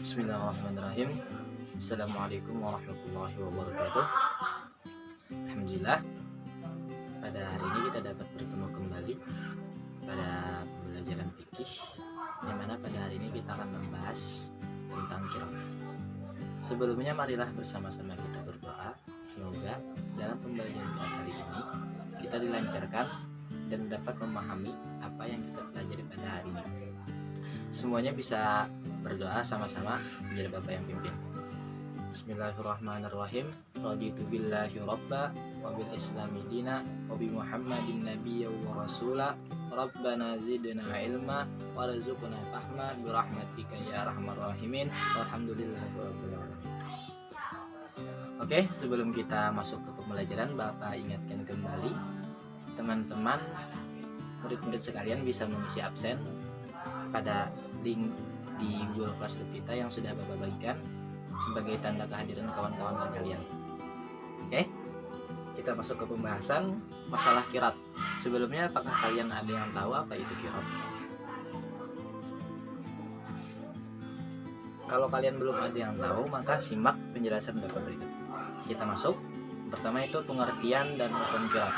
Bismillahirrahmanirrahim. Assalamualaikum warahmatullahi wabarakatuh. Alhamdulillah, pada hari ini kita dapat bertemu kembali pada pembelajaran fikih, yang mana pada hari ini kita akan membahas tentang qiraat. Sebelumnya marilah bersama-sama kita berdoa, semoga dalam pembelajaran qiraat kali ini kita dilancarkan dan dapat memahami apa yang kita pelajari pada hari ini. Semuanya bisa berdoa sama-sama biar Bapak yang pimpin. Bismillahirrahmanirrahim. Raditu billahi rabba wa bil islami dina wa bi Muhammadin nabiyya wa rasula. Rabbana zidna ilma warzuqna fahma bi rahmatika ya arhamar rahimin. Walhamdulillahirabbil alamin. Oke, sebelum kita masuk ke pembelajaran, Bapak ingatkan kembali teman-teman murid-murid sekalian bisa mengisi absen pada link di Google Classroom kita yang sudah Bapak bagikan sebagai tanda kehadiran kawan-kawan sekalian. Oke, kita masuk ke pembahasan masalah qiraat. Sebelumnya, apakah kalian ada yang tahu apa itu qiraat? Kalau kalian belum ada yang tahu, maka simak penjelasan Bapak berikut. Kita masuk. Pertama itu pengertian dan hukum qiraat.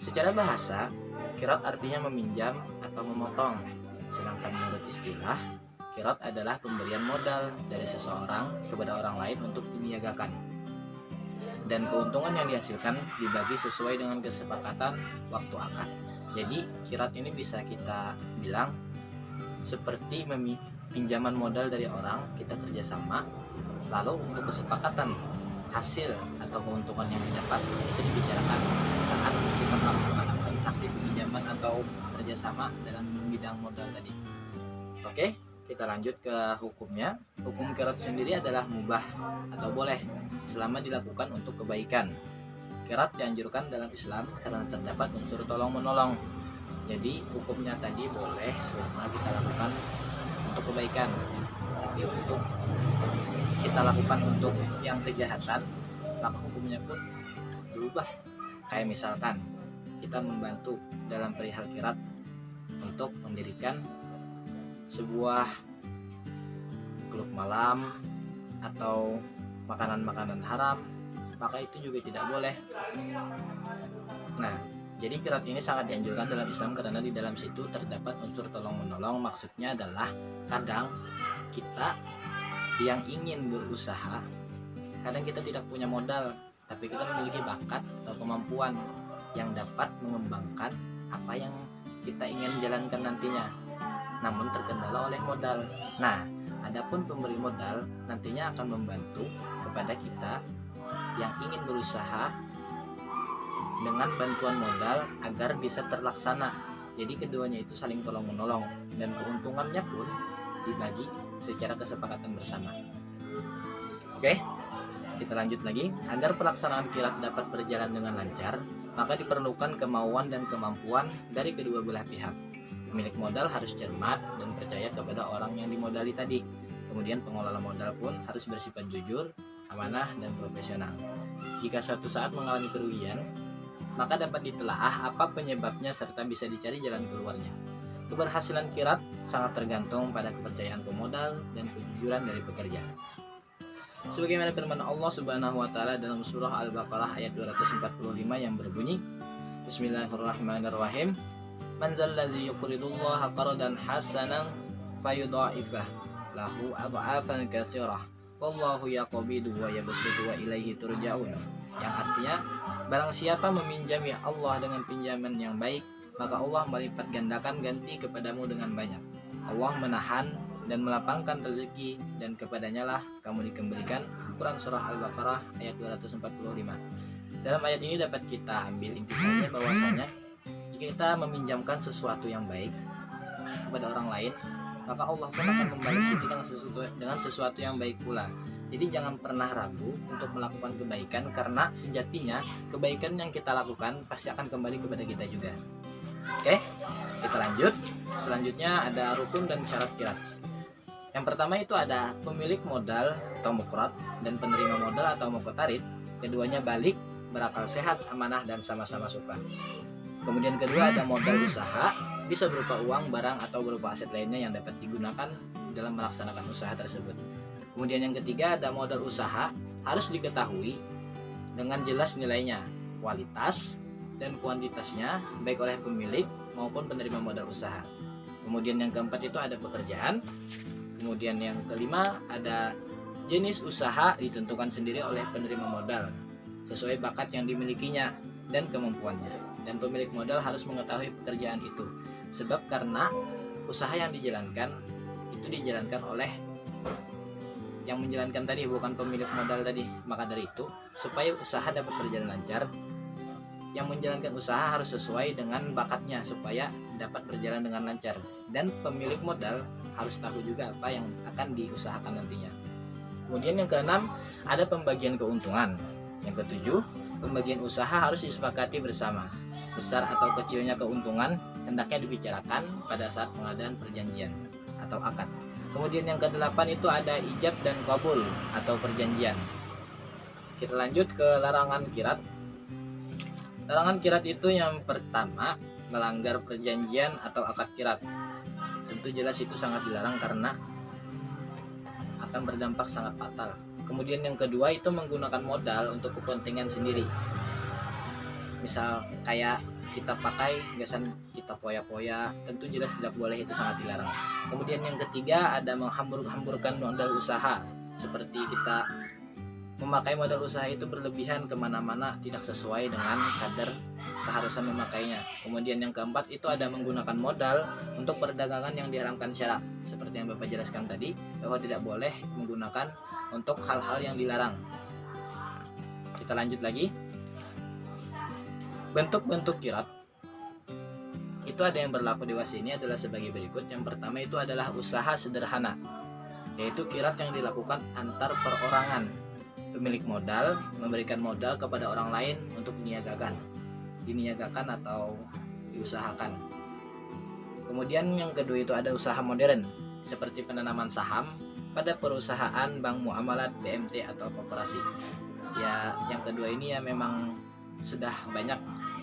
Secara bahasa, qiraat artinya meminjam atau memotong. Sedangkan menurut istilah, qiraat adalah pemberian modal dari seseorang kepada orang lain untuk diniagakan. Dan keuntungan yang dihasilkan dibagi sesuai dengan kesepakatan waktu akad. Jadi, qiraat ini bisa kita bilang seperti pinjaman modal dari orang, kita kerjasama, lalu untuk kesepakatan hasil atau keuntungan yang didapat itu dibicarakan saat kita melakukan transaksi pinjaman atau kerjasama dalam bidang modal tadi. Oke, kita lanjut ke hukumnya. Hukum qiraat sendiri adalah mubah atau boleh selama dilakukan untuk kebaikan. Qiraat dianjurkan dalam Islam karena terdapat unsur tolong menolong. Jadi hukumnya tadi boleh selama kita lakukan untuk kebaikan. Tapi untuk kita lakukan untuk yang kejahatan, maka hukumnya pun berubah. Kayak misalkan kita membantu dalam perihal qiraat untuk mendirikan sebuah klub malam atau makanan-makanan haram, maka itu juga tidak boleh. Nah, jadi qiraat ini sangat dianjurkan dalam Islam karena di dalam situ terdapat unsur tolong menolong. Maksudnya adalah kadang kita yang ingin berusaha, kadang kita tidak punya modal, tapi kita memiliki bakat atau kemampuan yang dapat mengembangkan apa yang kita ingin jalankan nantinya, namun terkendala oleh modal. Nah, adapun pemberi modal nantinya akan membantu kepada kita yang ingin berusaha dengan bantuan modal agar bisa terlaksana. Jadi keduanya itu saling tolong menolong dan keuntungannya pun dibagi secara kesepakatan bersama. Oke, kita lanjut lagi. Agar pelaksanaan qiraat dapat berjalan dengan lancar, maka diperlukan kemauan dan kemampuan dari kedua belah pihak. Pemilik modal harus cermat dan percaya kepada orang yang dimodali tadi. Kemudian pengelola modal pun harus bersifat jujur, amanah, dan profesional. Jika suatu saat mengalami kerugian, maka dapat ditelaah apa penyebabnya serta bisa dicari jalan keluarnya. Keberhasilan qiraat sangat tergantung pada kepercayaan pemodal dan kejujuran dari pekerja. Sebagaimana firman Allah Subhanahu wa taala dalam surah Al-Baqarah ayat 245 yang berbunyi, Bismillahirrahmanirrahim. Man zallazi yuqridullaha qardan hasanan fayudha'ifah lahu adha'afan katsirah. Wallahu yaqbidu wa yabsutu wa ilaihi turja'un. Yang artinya, barang siapa meminjami Allah dengan pinjaman yang baik, maka Allah melipat gandakan ganti kepadamu dengan banyak. Allah menahan dan melapangkan rezeki, dan kepadanya lah kamu dikembalikan. Quran surah Al-Baqarah ayat 245. Dalam ayat ini dapat kita ambil intinya bahwasanya jika kita meminjamkan sesuatu yang baik kepada orang lain, maka Allah pun akan membalas itu dengan sesuatu yang baik pula. Jadi jangan pernah ragu untuk melakukan kebaikan, karena sejatinya kebaikan yang kita lakukan pasti akan kembali kepada kita juga. Oke, kita lanjut. Selanjutnya ada rukun dan syarat qiraat. Yang pertama itu ada pemilik modal atau muqrad dan penerima modal atau muqtarid. Keduanya balik, berakal sehat, amanah, dan sama-sama suka. Kemudian kedua ada modal usaha, bisa berupa uang, barang, atau berupa aset lainnya yang dapat digunakan dalam melaksanakan usaha tersebut. Kemudian yang ketiga, ada modal usaha harus diketahui dengan jelas nilainya, kualitas dan kuantitasnya baik oleh pemilik maupun penerima modal usaha. Kemudian yang keempat itu ada pekerjaan. Kemudian yang kelima ada jenis usaha ditentukan sendiri oleh penerima modal sesuai bakat yang dimilikinya dan kemampuannya. Dan pemilik modal harus mengetahui pekerjaan itu. Sebab karena usaha yang dijalankan itu dijalankan oleh yang menjalankan tadi, bukan pemilik modal tadi. Maka dari itu, supaya usaha dapat berjalan lancar, yang menjalankan usaha harus sesuai dengan bakatnya supaya dapat berjalan dengan lancar. Dan pemilik modal harus tahu juga apa yang akan diusahakan nantinya. Kemudian yang keenam, ada pembagian keuntungan. Yang ketujuh, pembagian usaha harus disepakati bersama. Besar atau kecilnya keuntungan hendaknya dibicarakan pada saat pengadaan perjanjian atau akad. Kemudian yang kedelapan itu ada ijab dan qabul atau perjanjian. Kita lanjut ke larangan kirat. Larangan kirat itu yang pertama, melanggar perjanjian atau akad kirat. Tentu jelas itu sangat dilarang karena akan berdampak sangat fatal. Kemudian yang kedua itu menggunakan modal untuk kepentingan sendiri. Misal kayak kita pakai gasan kita poya-poya, tentu jelas tidak boleh, itu sangat dilarang. Kemudian yang ketiga ada menghambur-hamburkan modal usaha, seperti kita memakai modal usaha itu berlebihan kemana-mana, tidak sesuai dengan kadar keharusan memakainya. Kemudian yang keempat itu ada menggunakan modal untuk perdagangan yang diharamkan syarak, seperti yang Bapak jelaskan tadi bahwa tidak boleh menggunakan untuk hal-hal yang dilarang. Kita lanjut lagi. Bentuk-bentuk kirat itu ada yang berlaku di WAS ini adalah sebagai berikut. Yang pertama itu adalah usaha sederhana, yaitu kirat yang dilakukan antar perorangan. Pemilik modal memberikan modal kepada orang lain untuk diniagakan atau diusahakan. Kemudian yang kedua itu ada usaha modern, seperti penanaman saham pada perusahaan, bank muamalat, BMT atau koperasi. Ya, yang kedua ini ya memang sudah banyak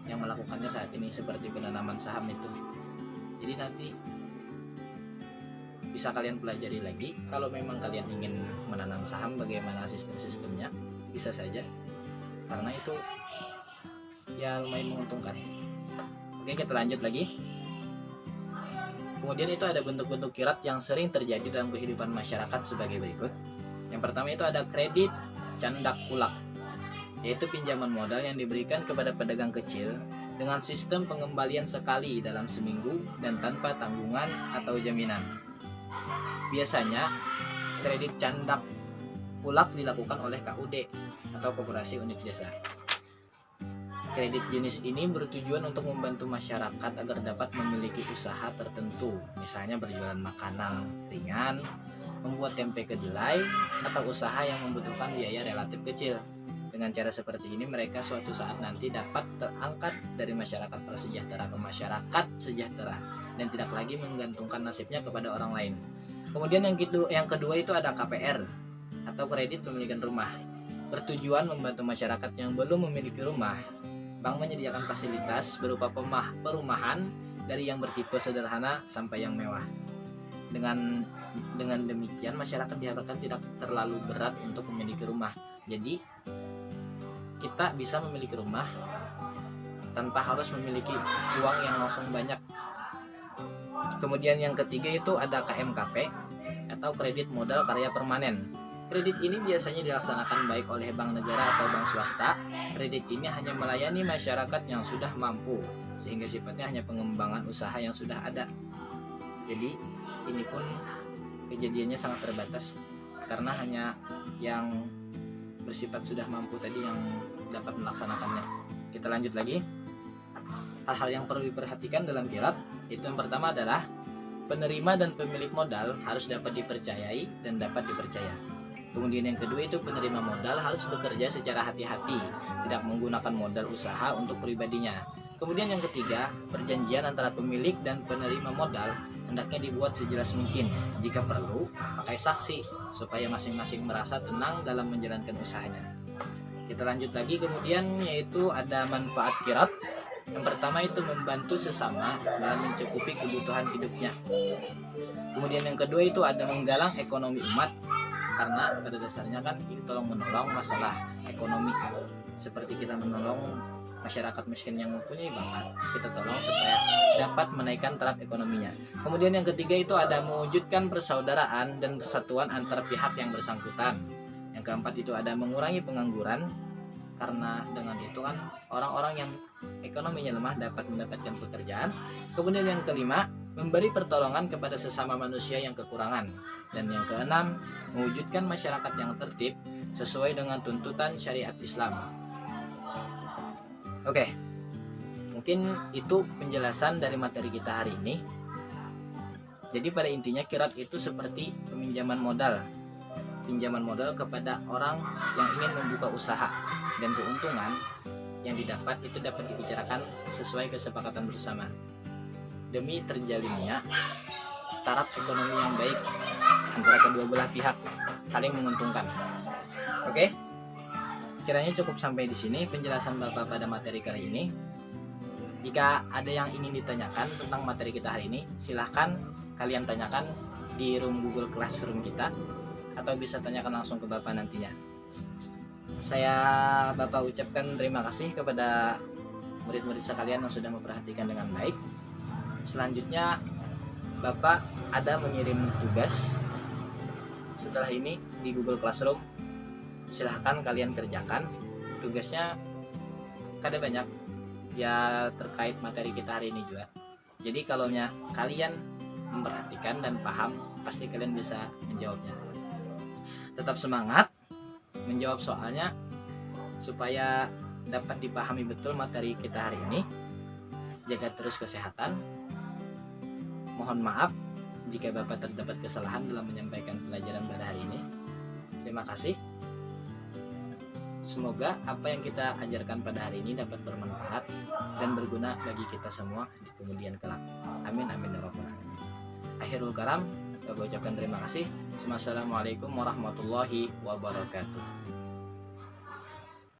yang melakukannya saat ini, seperti penanaman saham itu. Jadi nanti bisa kalian pelajari lagi. Kalau memang kalian ingin menanam saham, bagaimana sistem-sistemnya, bisa saja, karena itu ya lumayan menguntungkan. Oke, kita lanjut lagi. Kemudian itu ada bentuk-bentuk kirat yang sering terjadi dalam kehidupan masyarakat sebagai berikut. Yang pertama itu ada kredit candak kulak, yaitu pinjaman modal yang diberikan kepada pedagang kecil dengan sistem pengembalian sekali dalam seminggu dan tanpa tanggungan atau jaminan. Biasanya kredit candak kulak dilakukan oleh KUD atau Koperasi Unit Jasa. Kredit jenis ini bertujuan untuk membantu masyarakat agar dapat memiliki usaha tertentu, misalnya berjualan makanan ringan, membuat tempe kedelai, atau usaha yang membutuhkan biaya relatif kecil. Dengan cara seperti ini mereka suatu saat nanti dapat terangkat dari masyarakat prasejahtera ke masyarakat sejahtera dan tidak lagi menggantungkan nasibnya kepada orang lain. Kemudian yang kedua itu ada KPR atau kredit pemilikan rumah. Bertujuan membantu masyarakat yang belum memiliki rumah. Bank menyediakan fasilitas berupa perumahan dari yang bertipe sederhana sampai yang mewah. Dengan demikian masyarakat diharapkan tidak terlalu berat untuk memiliki rumah. Jadi kita bisa memiliki rumah tanpa harus memiliki uang yang langsung banyak. Kemudian yang ketiga itu ada KMKP atau kredit modal karya permanen. Kredit ini biasanya dilaksanakan baik oleh bank negara atau bank swasta. Kredit ini hanya melayani masyarakat yang sudah mampu, sehingga sifatnya hanya pengembangan usaha yang sudah ada. Jadi ini pun kejadiannya sangat terbatas karena hanya yang bersifat sudah mampu tadi yang dapat melaksanakannya. Kita lanjut lagi. Hal-hal yang perlu diperhatikan dalam kirat itu yang pertama adalah penerima dan pemilik modal harus dapat dipercayai dan dapat dipercaya. Kemudian yang kedua itu penerima modal harus bekerja secara hati-hati, tidak menggunakan modal usaha untuk pribadinya. Kemudian yang ketiga, perjanjian antara pemilik dan penerima modal hendaknya dibuat sejelas mungkin. Jika perlu, pakai saksi supaya masing-masing merasa tenang dalam menjalankan usahanya. Kita lanjut lagi, kemudian yaitu ada manfaat kirat. Yang pertama itu membantu sesama dalam mencukupi kebutuhan hidupnya. Kemudian yang kedua itu ada menggalang ekonomi umat, karena pada dasarnya kan ini tolong menolong masalah ekonomi, seperti kita menolong masyarakat miskin yang mempunyai bakat, kita tolong supaya dapat menaikkan taraf ekonominya. Kemudian yang ketiga itu ada mewujudkan persaudaraan dan persatuan antar pihak yang bersangkutan. Yang keempat itu ada mengurangi pengangguran, karena dengan itu kan orang-orang yang ekonominya lemah dapat mendapatkan pekerjaan. Kemudian yang kelima, memberi pertolongan kepada sesama manusia yang kekurangan. Dan yang keenam, mewujudkan masyarakat yang tertib sesuai dengan tuntutan syariat Islam. Oke, mungkin itu penjelasan dari materi kita hari ini. Jadi pada intinya Qiraat itu seperti pinjaman modal kepada orang yang ingin membuka usaha, dan keuntungan yang didapat itu dapat dibicarakan sesuai kesepakatan bersama demi terjalinnya taraf ekonomi yang baik antara kedua belah pihak, saling menguntungkan. Oke, kiranya cukup sampai di sini penjelasan Bapak pada materi kali ini. Jika ada yang ingin ditanyakan tentang materi kita hari ini, silahkan kalian tanyakan di room Google Classroom kita, atau bisa tanyakan langsung ke Bapak nantinya. Saya Bapak ucapkan terima kasih kepada murid-murid sekalian yang sudah memperhatikan dengan baik. Selanjutnya Bapak ada mengirim tugas setelah ini di Google Classroom. Silahkan kalian kerjakan. Tugasnya kada banyak ya, terkait materi kita hari ini juga. Jadi kalau kalian memperhatikan dan paham, pasti kalian bisa menjawabnya. Tetap semangat menjawab soalnya supaya dapat dipahami betul materi kita hari ini. Jaga terus kesehatan. Mohon maaf jika Bapak terdapat kesalahan dalam menyampaikan pelajaran pada hari ini. Terima kasih. Semoga apa yang kita ajarkan pada hari ini dapat bermanfaat dan berguna bagi kita semua di kemudian kelak. Amin amin ya rabbal alamin. Akhirul kalam, saya ucapkan terima kasih. Wassalamualaikum warahmatullahi wabarakatuh.